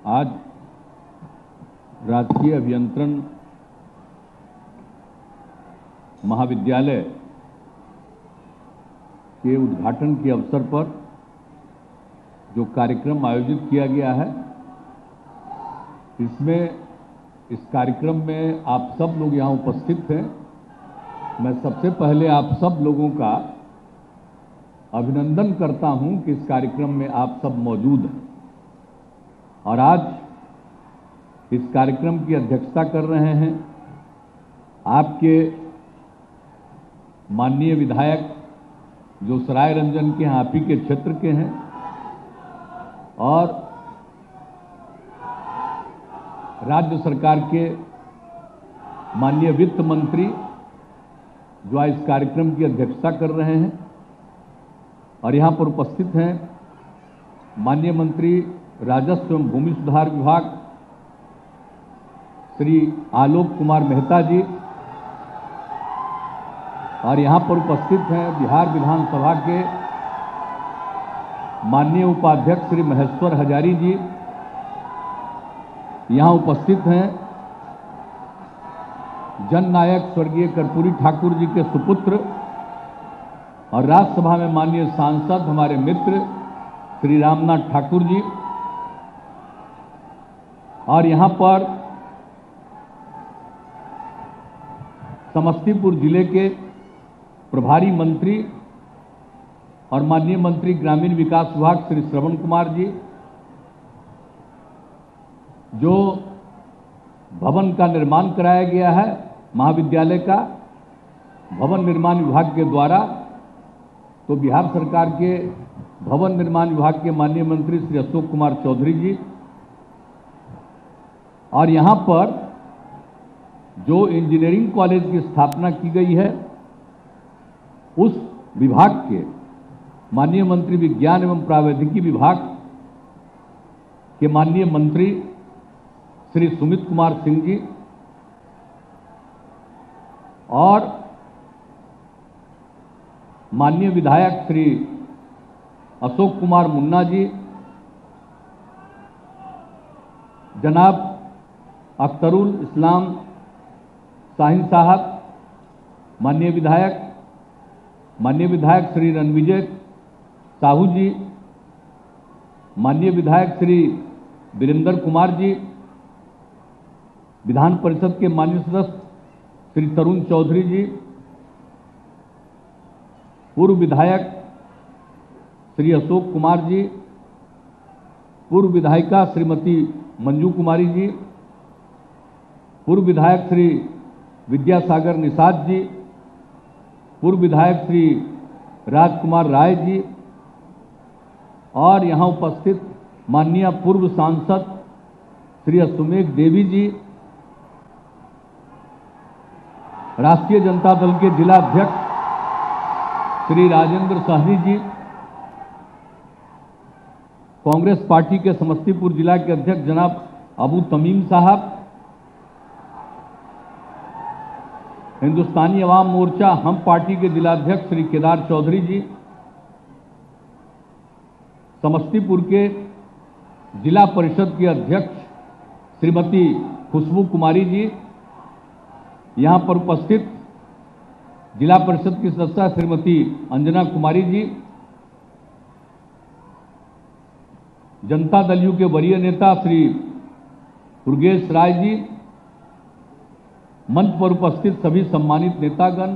आज राजकीय अभियंत्रण महाविद्यालय के उद्घाटन के अवसर पर जो कार्यक्रम आयोजित किया गया है, इस कार्यक्रम में आप सब लोग यहाँ उपस्थित हैं। मैं सबसे पहले आप सब लोगों का अभिनंदन करता हूं कि इस कार्यक्रम में आप सब मौजूद हैं और आज इस कार्यक्रम की अध्यक्षता कर रहे हैं आपके माननीय विधायक जो सराय रंजन के आप ही के क्षेत्र के हैं और राज्य सरकार के माननीय वित्त मंत्री जो आज इस कार्यक्रम की अध्यक्षता कर रहे हैं और यहाँ पर उपस्थित हैं माननीय मंत्री राजस्व एवं भूमि सुधार विभाग श्री आलोक कुमार मेहता जी और यहाँ पर उपस्थित हैं बिहार विधानसभा के माननीय उपाध्यक्ष श्री महेश्वर हजारी जी। यहाँ उपस्थित हैं जननायक स्वर्गीय कर्पूरी ठाकुर जी के सुपुत्र और राज्यसभा में माननीय सांसद हमारे मित्र श्री रामनाथ ठाकुर जी और यहाँ पर समस्तीपुर जिले के प्रभारी मंत्री और माननीय मंत्री ग्रामीण विकास विभाग श्री श्रवण कुमार जी, जो भवन का निर्माण कराया गया है महाविद्यालय का भवन निर्माण विभाग के द्वारा, तो बिहार सरकार के भवन निर्माण विभाग के माननीय मंत्री श्री अशोक कुमार चौधरी जी और यहाँ पर जो इंजीनियरिंग कॉलेज की स्थापना की गई है उस विभाग के माननीय मंत्री विज्ञान एवं प्रावैधिकी विभाग के माननीय मंत्री श्री सुमित कुमार सिंह जी और माननीय विधायक श्री अशोक कुमार मुन्ना जी, जनाब अख्तरुल इस्लाम शाहीन साहब, माननीय विधायक श्री रणविजय साहू जी, माननीय विधायक श्री वीरेंद्र कुमार जी, विधान परिषद के माननीय सदस्य श्री तरुण चौधरी जी, पूर्व विधायक श्री अशोक कुमार जी, पूर्व विधायिका श्रीमती मंजू कुमारी जी, पूर्व विधायक श्री विद्यासागर निषाद जी, पूर्व विधायक श्री राजकुमार राय जी और यहाँ उपस्थित माननीय पूर्व सांसद श्री अश्वमेघ देवी जी, राष्ट्रीय जनता दल के जिला अध्यक्ष श्री राजेंद्र सहनी जी, कांग्रेस पार्टी के समस्तीपुर जिला के अध्यक्ष जनाब अबू तमीम साहब, हिंदुस्तानी अवाम मोर्चा हम पार्टी के जिलाध्यक्ष श्री केदार चौधरी जी, समस्तीपुर के जिला परिषद के अध्यक्ष श्रीमती खुशबू कुमारी जी, यहाँ पर उपस्थित जिला परिषद की सदस्य श्रीमती अंजना कुमारी जी, जनता दल यू के वरीय नेता श्री दुर्गेश राय जी, मंच पर उपस्थित सभी सम्मानित नेतागण,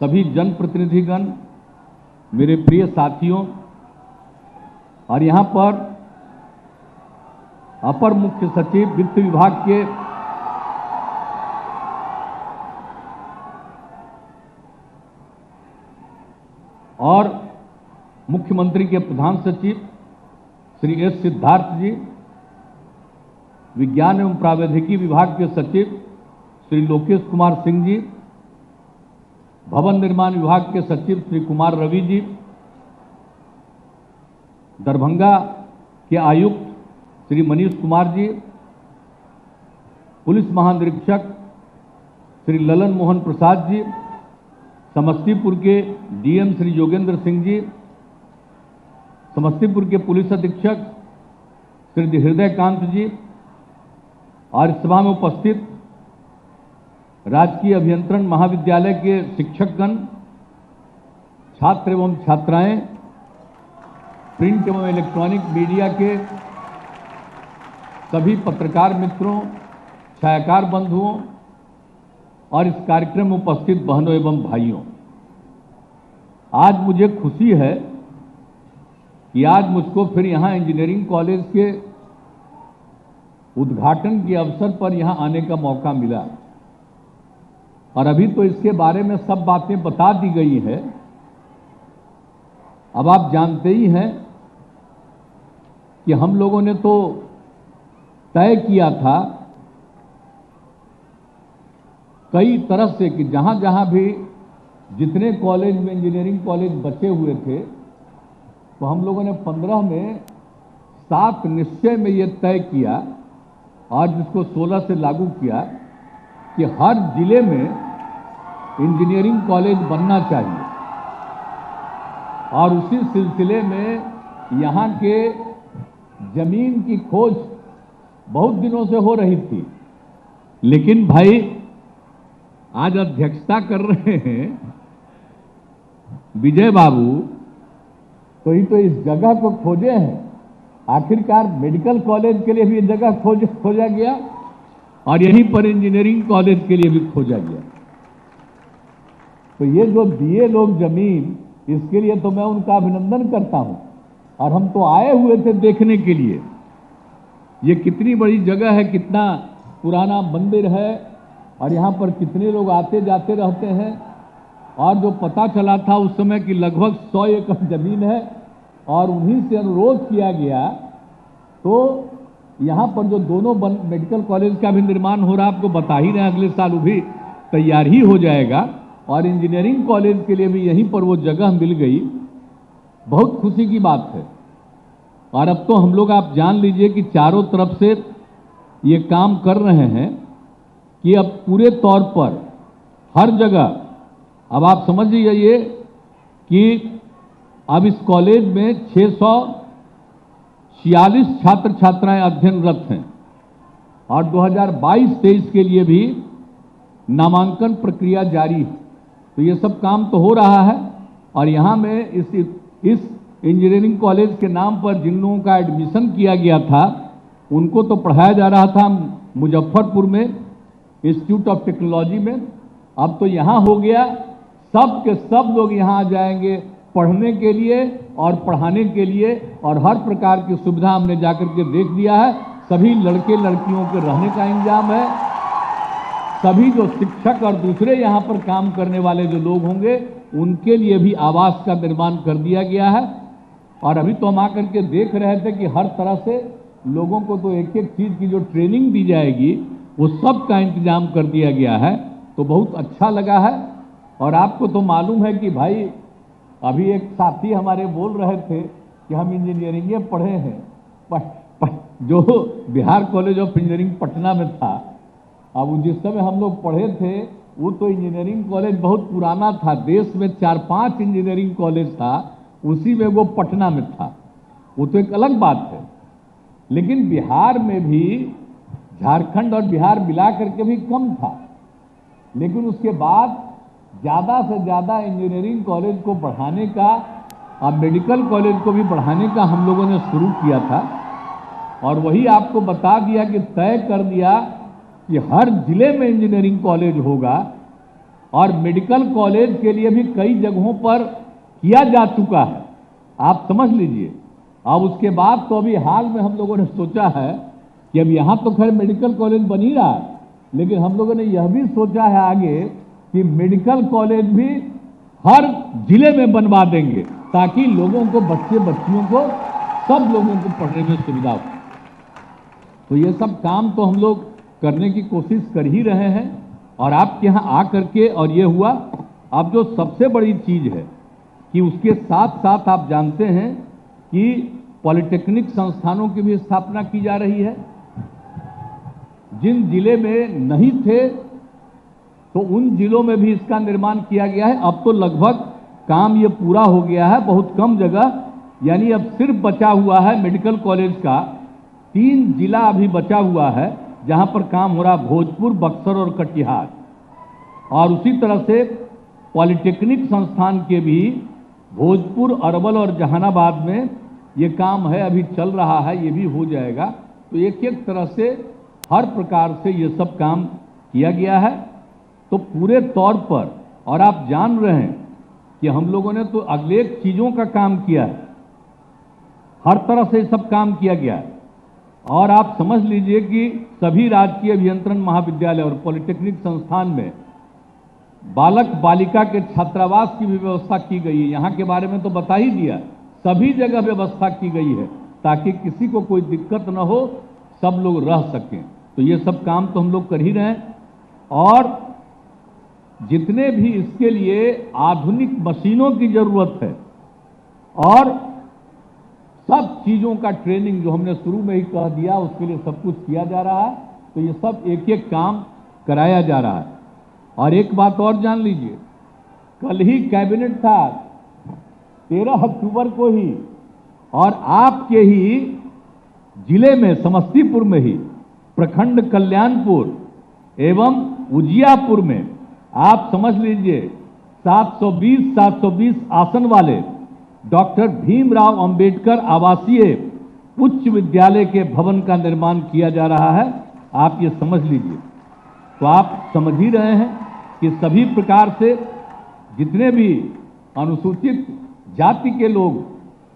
सभी जनप्रतिनिधिगण, मेरे प्रिय साथियों और यहाँ पर अपर मुख्य सचिव वित्त विभाग के और मुख्यमंत्री के प्रधान सचिव श्री एस सिद्धार्थ जी, विज्ञान एवं प्रावैधिकी विभाग के सचिव श्री लोकेश कुमार सिंह जी, भवन निर्माण विभाग के सचिव श्री कुमार रवि जी, दरभंगा के आयुक्त श्री मनीष कुमार जी, पुलिस महानिरीक्षक श्री ललन मोहन प्रसाद जी, समस्तीपुर के डीएम श्री योगेंद्र सिंह जी, समस्तीपुर के पुलिस अधीक्षक श्री हृदयकांत जी और इस सभा में उपस्थित राजकीय अभियंत्रण महाविद्यालय के शिक्षकगण, छात्र एवं छात्राएं, प्रिंट एवं इलेक्ट्रॉनिक मीडिया के सभी पत्रकार मित्रों, छायाकार बंधुओं और इस कार्यक्रम में उपस्थित बहनों एवं भाइयों, आज मुझे खुशी है कि आज मुझको फिर यहाँ इंजीनियरिंग कॉलेज के उद्घाटन के अवसर पर यहाँ आने का मौका मिला। और अभी तो इसके बारे में सब बातें बता दी गई है। अब आप जानते ही हैं कि हम लोगों ने तो तय किया था कई तरह से कि जहां जहां भी जितने कॉलेज में इंजीनियरिंग कॉलेज बचे हुए थे, तो हम लोगों ने 15 में 7 निश्चय में ये तय किया और जिसको 16 से लागू किया कि हर जिले में इंजीनियरिंग कॉलेज बनना चाहिए। और उसी सिलसिले में यहाँ के जमीन की खोज बहुत दिनों से हो रही थी, लेकिन भाई आज अध्यक्षता कर रहे हैं विजय बाबू, तो ही तो इस जगह को खोजे हैं। आखिरकार मेडिकल कॉलेज के लिए भी जगह खोजा गया और यहीं पर इंजीनियरिंग कॉलेज के लिए भी खोजा गया। तो ये जो दिए लोग जमीन, इसके लिए तो मैं उनका अभिनंदन करता हूं। और हम तो आए हुए थे देखने के लिए ये कितनी बड़ी जगह है, कितना पुराना मंदिर है और यहाँ पर कितने लोग आते जाते रहते हैं। और जो पता चला था उस समय कि लगभग 100 एकड़ जमीन है और उन्हीं से अनुरोध किया गया, तो यहाँ पर जो दोनों मेडिकल कॉलेज का भी निर्माण हो रहा है, आपको बता ही रहे हैं, अगले साल वो भी तैयार ही हो जाएगा और इंजीनियरिंग कॉलेज के लिए भी यहीं पर वो जगह मिल गई। बहुत खुशी की बात है। और अब तो हम लोग, आप जान लीजिए कि चारों तरफ से ये काम कर रहे हैं कि अब पूरे तौर पर हर जगह, अब आप समझ लीजिए कि अब इस कॉलेज में 646 छात्र छात्राएं अध्ययनरत हैं और 2022-23 के लिए भी नामांकन प्रक्रिया जारी है। तो ये सब काम तो हो रहा है। और यहाँ में इस इंजीनियरिंग कॉलेज के नाम पर जिन लोगों का एडमिशन किया गया था, उनको तो पढ़ाया जा रहा था मुजफ्फरपुर में इंस्टीट्यूट ऑफ टेक्नोलॉजी में। अब तो यहाँ हो गया, सब के सब लोग यहाँ आ जाएंगे पढ़ने के लिए और पढ़ाने के लिए, और हर प्रकार की सुविधा हमने जाकर के देख दिया है। सभी लड़के लड़कियों के रहने का इंतजाम है। सभी जो शिक्षक और दूसरे यहाँ पर काम करने वाले जो लोग होंगे, उनके लिए भी आवास का निर्माण कर दिया गया है। और अभी तो हम आकर के देख रहे थे कि हर तरह से लोगों को तो एक एक चीज़ की जो ट्रेनिंग दी जाएगी, वो सब का इंतजाम कर दिया गया है। तो बहुत अच्छा लगा है। और आपको तो मालूम है कि भाई, अभी एक साथी हमारे बोल रहे थे कि हम इंजीनियरिंग पढ़े हैं, जो Bihar college of engineering Patna में था। अब जिस समय हम लोग पढ़े थे, वो तो इंजीनियरिंग कॉलेज बहुत पुराना था, देश में 4-5 इंजीनियरिंग कॉलेज था, उसी में वो पटना में था। वो तो एक अलग बात है। लेकिन बिहार में भी, झारखंड और बिहार मिला करके भी कम था। लेकिन उसके बाद ज़्यादा से ज़्यादा इंजीनियरिंग कॉलेज को बढ़ाने का और मेडिकल कॉलेज को भी बढ़ाने का हम लोगों ने शुरू किया था। और वही आपको बता दिया कि तय कर दिया कि हर जिले में इंजीनियरिंग कॉलेज होगा। और मेडिकल कॉलेज के लिए भी कई जगहों पर किया जा चुका है, आप समझ लीजिए। अब उसके बाद तो अभी हाल में हम लोगों ने सोचा है कि अब यहाँ तो खैर मेडिकल कॉलेज बन ही रहा है, लेकिन हम लोगों ने यह भी सोचा है आगे कि मेडिकल कॉलेज भी हर जिले में बनवा देंगे, ताकि लोगों को, बच्चे बच्चियों को, सब लोगों को पढ़ने में सुविधा हो। तो ये सब काम तो हम लोग करने की कोशिश कर ही रहे हैं। और आपके यहाँ आ करके और ये हुआ। अब जो सबसे बड़ी चीज़ है कि उसके साथ साथ आप जानते हैं कि पॉलिटेक्निक संस्थानों की भी स्थापना की जा रही है। जिन जिले में नहीं थे, तो उन जिलों में भी इसका निर्माण किया गया है। अब तो लगभग काम ये पूरा हो गया है, बहुत कम जगह, यानी अब सिर्फ बचा हुआ है मेडिकल कॉलेज का 3 जिला अभी बचा हुआ है जहां पर काम हो रहा, भोजपुर, बक्सर और कटिहार। और उसी तरह से पॉलिटेक्निक संस्थान के भी भोजपुर, अरवल और जहानाबाद में ये काम है, अभी चल रहा है, ये भी हो जाएगा। तो एक एक तरह से हर प्रकार से ये सब काम किया गया है। तो पूरे तौर पर, और आप जान रहे हैं कि हम लोगों ने तो अनेक चीजों का काम किया है, हर तरह से सब काम किया गया है। और आप समझ लीजिए कि सभी राजकीय अभियंत्रण महाविद्यालय और पॉलिटेक्निक संस्थान में बालक बालिका के छात्रावास की भी व्यवस्था की गई है। यहाँ के बारे में तो बता ही दिया, सभी जगह व्यवस्था की गई है ताकि किसी को कोई दिक्कत न हो, सब लोग रह सकें। तो ये सब काम तो हम लोग कर ही रहे हैं। और जितने भी इसके लिए आधुनिक मशीनों की जरूरत है और सब चीजों का ट्रेनिंग जो हमने शुरू में ही कह दिया, उसके लिए सब कुछ किया जा रहा है। तो ये सब एक एक काम कराया जा रहा है। और एक बात और जान लीजिए, कल ही कैबिनेट था 13 अक्टूबर को ही, और आपके ही जिले में समस्तीपुर में ही प्रखंड कल्याणपुर एवं उजियापुर में आप समझ लीजिए 720 आसन वाले डॉक्टर भीमराव अंबेडकर आवासीय उच्च विद्यालय के भवन का निर्माण किया जा रहा है। आप ये समझ लीजिए। तो आप समझ ही रहे हैं कि सभी प्रकार से जितने भी अनुसूचित जाति के लोग,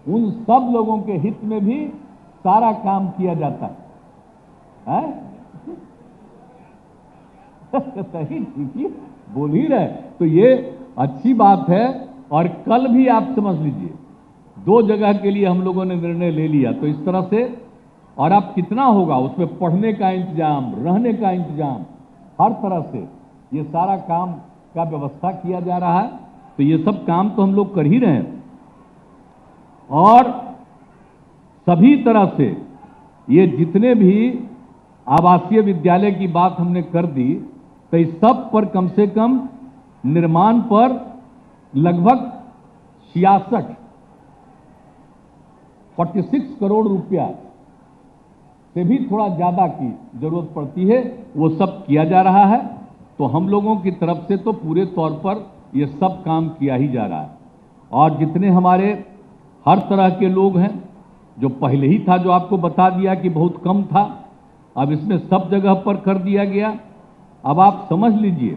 उन सब लोगों के हित में भी सारा काम किया जाता है। सही, ठीक ही बोल ही रहे। तो ये अच्छी बात है। और कल भी आप समझ लीजिए 2 जगह के लिए हम लोगों ने निर्णय ले लिया। तो इस तरह से, और अब कितना होगा उसमें पढ़ने का इंतजाम, रहने का इंतजाम, हर तरह से ये सारा काम का व्यवस्था किया जा रहा है। तो ये सब काम तो हम लोग कर ही रहे हैं। और सभी तरह से ये जितने भी आवासीय विद्यालय की बात हमने कर दी, तो इस सब पर कम से कम निर्माण पर लगभग 46 करोड़ रुपया से भी थोड़ा ज्यादा की जरूरत पड़ती है, वो सब किया जा रहा है। तो हम लोगों की तरफ से तो पूरे तौर पर ये सब काम किया ही जा रहा है। और जितने हमारे हर तरह के लोग हैं, जो पहले ही था, जो आपको बता दिया कि बहुत कम था, अब इसमें सब जगह पर कर दिया गया। अब आप समझ लीजिए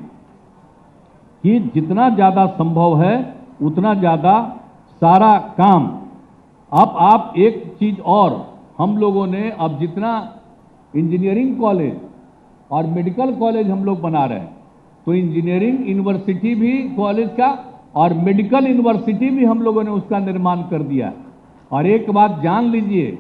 कि जितना ज्यादा संभव है उतना ज्यादा सारा काम। अब आप एक चीज और, हम लोगों ने अब जितना इंजीनियरिंग कॉलेज और मेडिकल कॉलेज हम लोग बना रहे हैं, तो इंजीनियरिंग यूनिवर्सिटी भी कॉलेज का और मेडिकल यूनिवर्सिटी भी हम लोगों ने उसका निर्माण कर दिया। और एक बात जान लीजिए,